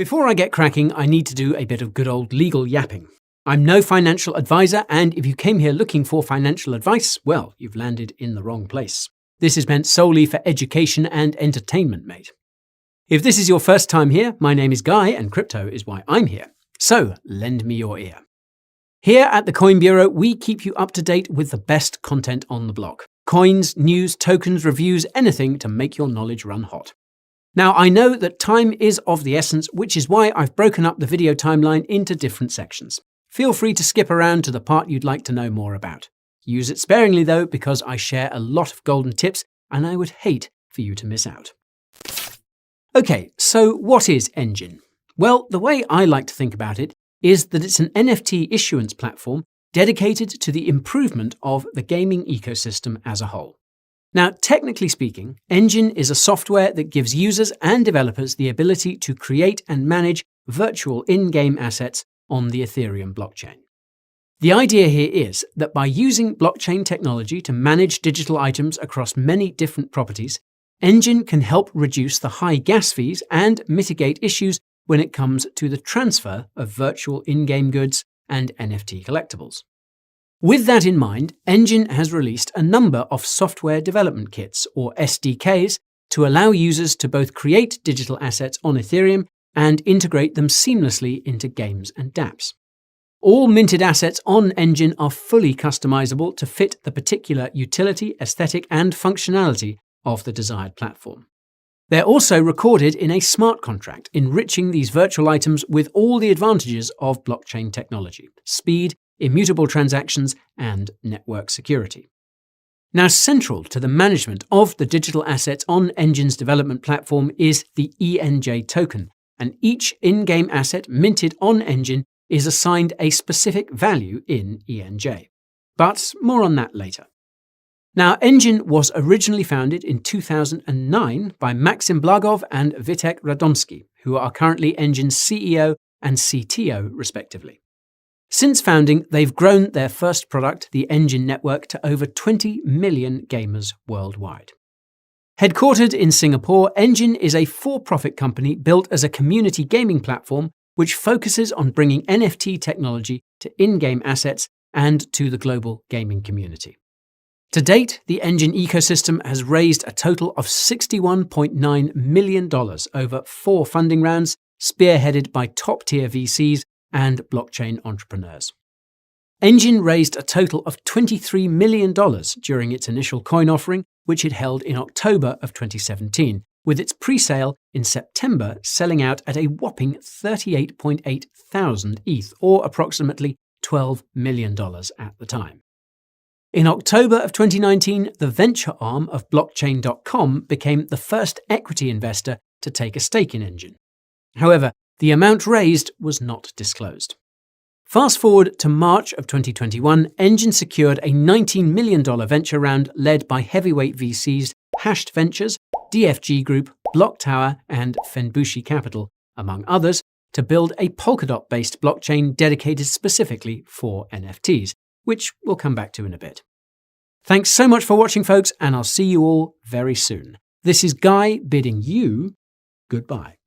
Before I get cracking, I need to do a bit of good old legal yapping. I'm no financial advisor, and if you came here looking for financial advice, well, you've landed in the wrong place. This is meant solely for education and entertainment, mate. If this is your first time here, my name is Guy, and crypto is why I'm here. So, lend me your ear. Here at the Coin Bureau, we keep you up to date with the best content on the block. Coins, news, tokens, reviews, anything to make your knowledge run hot. Now, I know that time is of the essence, which is why I've broken up the video timeline into different sections. Feel free to skip around to the part you'd like to know more about. Use it sparingly though, because I share a lot of golden tips and I would hate for you to miss out. Okay, so what is Enjin? Well, the way I like to think about it is that it's an NFT issuance platform dedicated to the improvement of the gaming ecosystem as a whole. Now, technically speaking, Enjin is a software that gives users and developers the ability to create and manage virtual in-game assets on the Ethereum blockchain. The idea here is that by using blockchain technology to manage digital items across many different properties, Enjin can help reduce the high gas fees and mitigate issues when it comes to the transfer of virtual in-game goods and NFT collectibles. With that in mind, Enjin has released a number of software development kits, or SDKs, to allow users to both create digital assets on Ethereum and integrate them seamlessly into games and dApps. All minted assets on Enjin are fully customizable to fit the particular utility, aesthetic, and functionality of the desired platform. They're also recorded in a smart contract, enriching these virtual items with all the advantages of blockchain technology: speed, immutable transactions, and network security. Now, central to the management of the digital assets on Enjin's development platform is the ENJ token, and each in-game asset minted on Enjin is assigned a specific value in ENJ. But more on that later. Now, Enjin was originally founded in 2009 by Maxim Blagov and Vitek Radomski, who are currently Enjin's CEO and CTO, respectively. Since founding, they've grown their first product, the Enjin network, to over 20 million gamers worldwide. Headquartered in Singapore, Enjin is a for-profit company built as a community gaming platform which focuses on bringing NFT technology to in-game assets and to the global gaming community. To date, the Enjin ecosystem has raised a total of $61.9 million over 4 funding rounds, spearheaded by top-tier VCs and blockchain entrepreneurs. Enjin raised a total of $23 million during its initial coin offering, which it held in October of 2017, with its pre-sale in September selling out at a whopping 38.8 thousand ETH, or approximately $12 million at the time. In October of 2019, the venture arm of blockchain.com became the first equity investor to take a stake in Enjin. However, the amount raised was not disclosed. Fast forward to March of 2021, Enjin secured a $19 million venture round led by heavyweight VCs Hashed Ventures, DFG Group, Block Tower, and Fenbushi Capital, among others, to build a Polkadot-based blockchain dedicated specifically for NFTs, which we'll come back to in a bit. Thanks so much for watching, folks, and I'll see you all very soon. This is Guy bidding you goodbye.